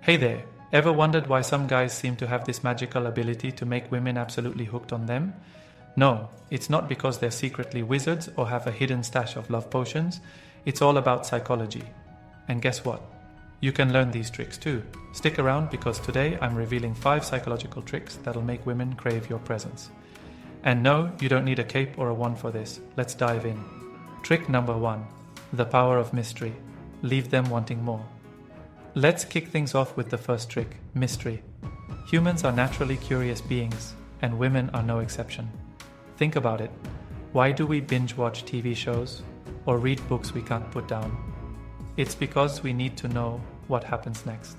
Hey there, ever wondered why some guys seem to have this magical ability to make women absolutely hooked on them? No, it's not because they're secretly wizards or have a hidden stash of love potions. It's all about psychology. And guess what? You can learn these tricks too. Stick around because today I'm revealing 5 psychological tricks that'll make women crave your presence. And no, you don't need a cape or a wand for this. Let's dive in. Trick number 1. The power of mystery. Leave them wanting more. Let's kick things off with the first trick, mystery. Humans are naturally curious beings, and women are no exception. Think about it. Why do we binge watch TV shows or read books we can't put down? It's because we need to know what happens next.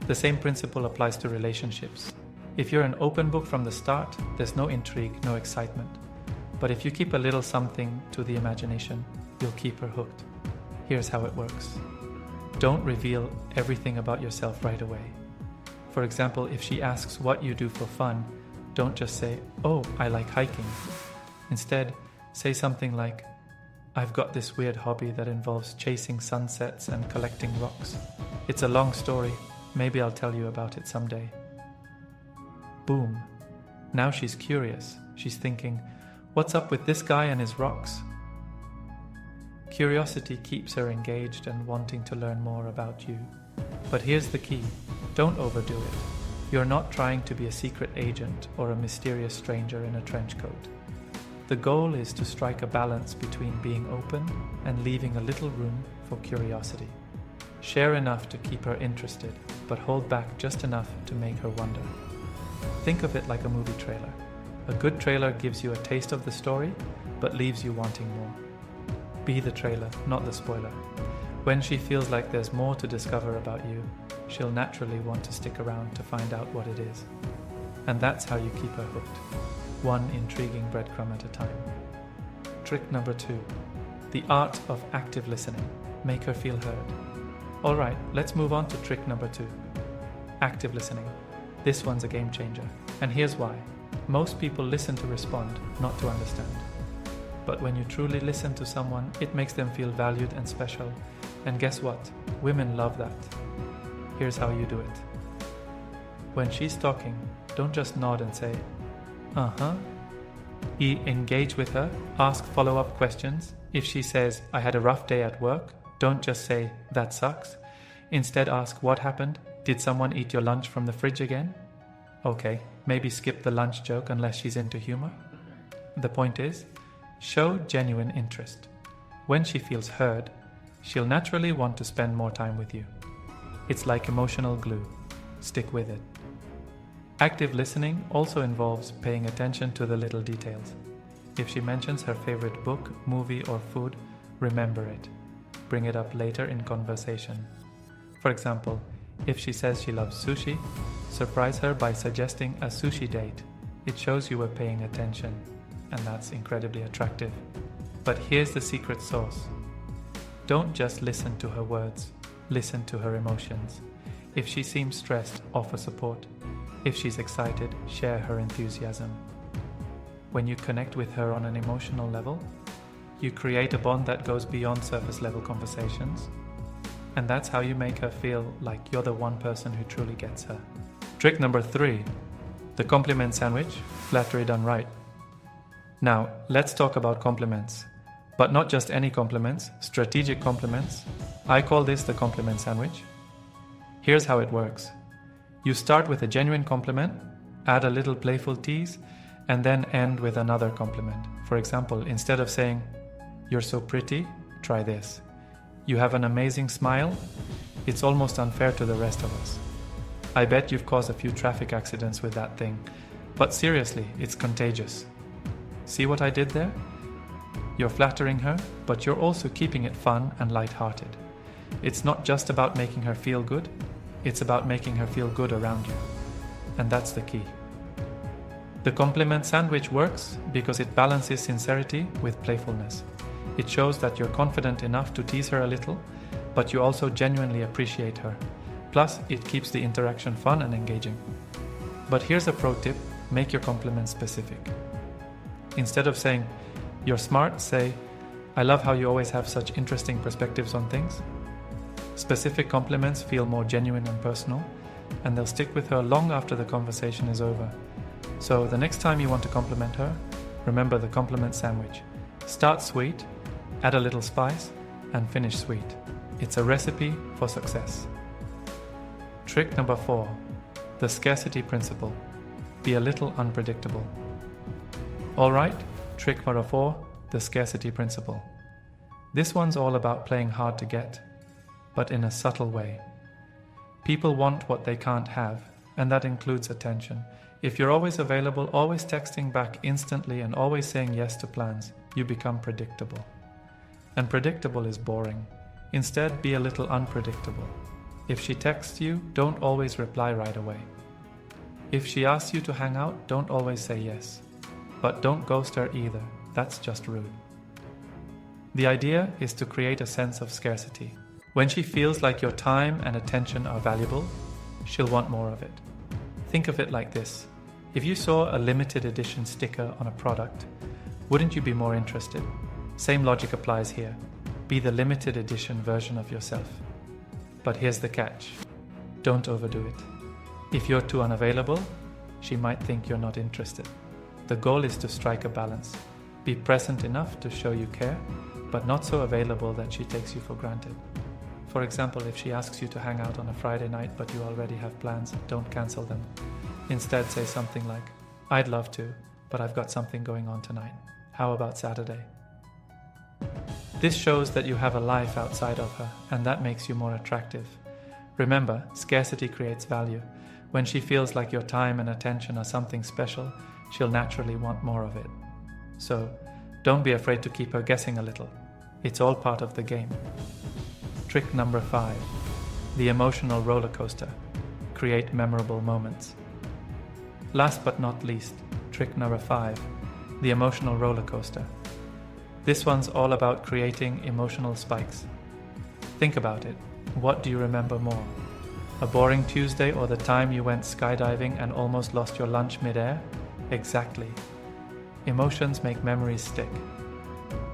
The same principle applies to relationships. If you're an open book from the start, there's no intrigue, no excitement. But if you keep a little something to the imagination, you'll keep her hooked. Here's how it works. Don't reveal everything about yourself right away. For example, if she asks what you do for fun, don't just say, "Oh, I like hiking." Instead, say something like, "I've got this weird hobby that involves chasing sunsets and collecting rocks. It's a long story. Maybe I'll tell you about it someday." Boom. Now she's curious. She's thinking, "What's up with this guy and his rocks?" Curiosity keeps her engaged and wanting to learn more about you. But here's the key. Don't overdo it. You're not trying to be a secret agent or a mysterious stranger in a trench coat. The goal is to strike a balance between being open and leaving a little room for curiosity. Share enough to keep her interested, but hold back just enough to make her wonder. Think of it like a movie trailer. A good trailer gives you a taste of the story, but leaves you wanting more. Be the trailer, not the spoiler. When she feels like there's more to discover about you, she'll naturally want to stick around to find out what it is. And that's how you keep her hooked. One intriguing breadcrumb at a time. Trick number 2. The art of active listening. Make her feel heard. Alright, let's move on to trick number 2. Active listening. This one's a game changer. And here's why. Most people listen to respond, not to understand. But when you truly listen to someone, it makes them feel valued and special. And guess what? Women love that. Here's how you do it. When she's talking, don't just nod and say, "Uh-huh." Engage with her, ask follow-up questions. If she says, "I had a rough day at work," don't just say, "That sucks." Instead ask, "What happened? Did someone eat your lunch from the fridge again?" Okay, maybe skip the lunch joke unless she's into humor. The point is, show genuine interest. When she feels heard, she'll naturally want to spend more time with you. It's like emotional glue. Stick with it. Active listening also involves paying attention to the little details. If she mentions her favorite book, movie, or food, remember it. Bring it up later in conversation. For example, if she says she loves sushi, surprise her by suggesting a sushi date. It shows you were paying attention, and that's incredibly attractive. But here's the secret sauce. Don't just listen to her words, listen to her emotions. If she seems stressed, offer support. If she's excited, share her enthusiasm. When you connect with her on an emotional level, you create a bond that goes beyond surface level conversations. And that's how you make her feel like you're the one person who truly gets her. Trick number 3. The compliment sandwich, flattery done right. Now, let's talk about compliments. But not just any compliments, strategic compliments. I call this the compliment sandwich. Here's how it works. You start with a genuine compliment, add a little playful tease, and then end with another compliment. For example, instead of saying, "You're so pretty," try this. "You have an amazing smile." It's almost unfair to the rest of us. I bet you've caused a few traffic accidents with that thing. But seriously, it's contagious. See what I did there? You're flattering her, but you're also keeping it fun and light-hearted. It's not just about making her feel good, it's about making her feel good around you. And that's the key. The compliment sandwich works because it balances sincerity with playfulness. It shows that you're confident enough to tease her a little, but you also genuinely appreciate her. Plus, it keeps the interaction fun and engaging. But here's a pro tip, make your compliment specific. Instead of saying, "You're smart," say, "I love how you always have such interesting perspectives on things." Specific compliments feel more genuine and personal, and they'll stick with her long after the conversation is over. So the next time you want to compliment her, remember the compliment sandwich. Start sweet, add a little spice, and finish sweet. It's a recipe for success. Trick number 4, the scarcity principle. Be a little unpredictable. Alright, trick number 4, the scarcity principle. This one's all about playing hard to get, but in a subtle way. People want what they can't have, and that includes attention. If you're always available, always texting back instantly, and always saying yes to plans, you become predictable. And predictable is boring. Instead, be a little unpredictable. If she texts you, don't always reply right away. If she asks you to hang out, don't always say yes. But don't ghost her either, that's just rude. The idea is to create a sense of scarcity. When she feels like your time and attention are valuable, she'll want more of it. Think of it like this. If you saw a limited edition sticker on a product, wouldn't you be more interested? Same logic applies here. Be the limited edition version of yourself. But here's the catch. Don't overdo it. If you're too unavailable, she might think you're not interested. The goal is to strike a balance. Be present enough to show you care, but not so available that she takes you for granted. For example, if she asks you to hang out on a Friday night but you already have plans, don't cancel them. Instead, say something like, "I'd love to, but I've got something going on tonight. How about Saturday?" This shows that you have a life outside of her, and that makes you more attractive. Remember, scarcity creates value. When she feels like your time and attention are something special, she'll naturally want more of it. So, don't be afraid to keep her guessing a little. It's all part of the game. Trick number 5, the emotional roller coaster. Create memorable moments. Last but not least, trick number 5, the emotional roller coaster. This one's all about creating emotional spikes. Think about it. What do you remember more? A boring Tuesday or the time you went skydiving and almost lost your lunch midair? Exactly. Emotions make memories stick.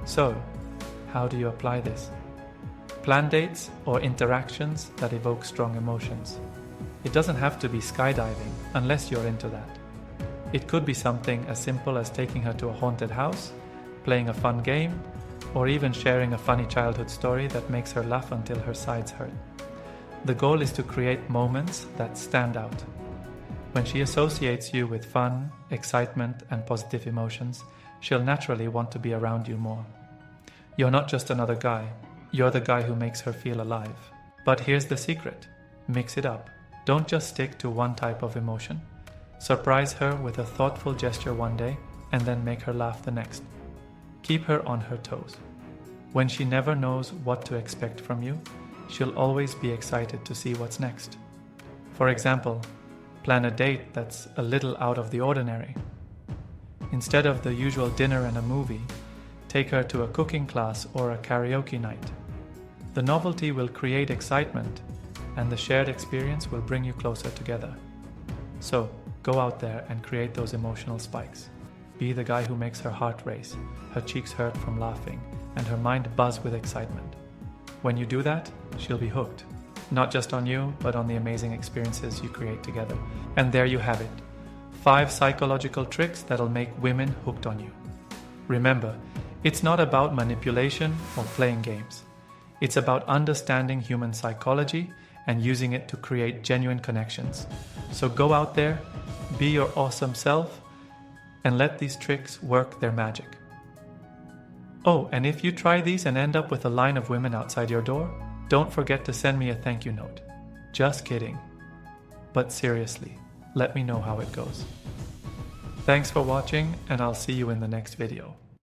So, how do you apply this? Plan dates or interactions that evoke strong emotions. It doesn't have to be skydiving unless you're into that. It could be something as simple as taking her to a haunted house, playing a fun game, or even sharing a funny childhood story that makes her laugh until her sides hurt. The goal is to create moments that stand out. When she associates you with fun, excitement, and positive emotions, she'll naturally want to be around you more. You're not just another guy. You're the guy who makes her feel alive. But here's the secret. Mix it up. Don't just stick to one type of emotion. Surprise her with a thoughtful gesture one day and then make her laugh the next. Keep her on her toes. When she never knows what to expect from you, she'll always be excited to see what's next. For example, plan a date that's a little out of the ordinary. Instead of the usual dinner and a movie, take her to a cooking class or a karaoke night. The novelty will create excitement, and the shared experience will bring you closer together. So, go out there and create those emotional spikes. Be the guy who makes her heart race, her cheeks hurt from laughing, and her mind buzz with excitement. When you do that, she'll be hooked. Not just on you, but on the amazing experiences you create together. And there you have it. 5 psychological tricks that'll make women hooked on you. Remember, it's not about manipulation or playing games. It's about understanding human psychology and using it to create genuine connections. So go out there, be your awesome self, and let these tricks work their magic. Oh, and if you try these and end up with a line of women outside your door, don't forget to send me a thank you note. Just kidding. But seriously, let me know how it goes. Thanks for watching, and I'll see you in the next video.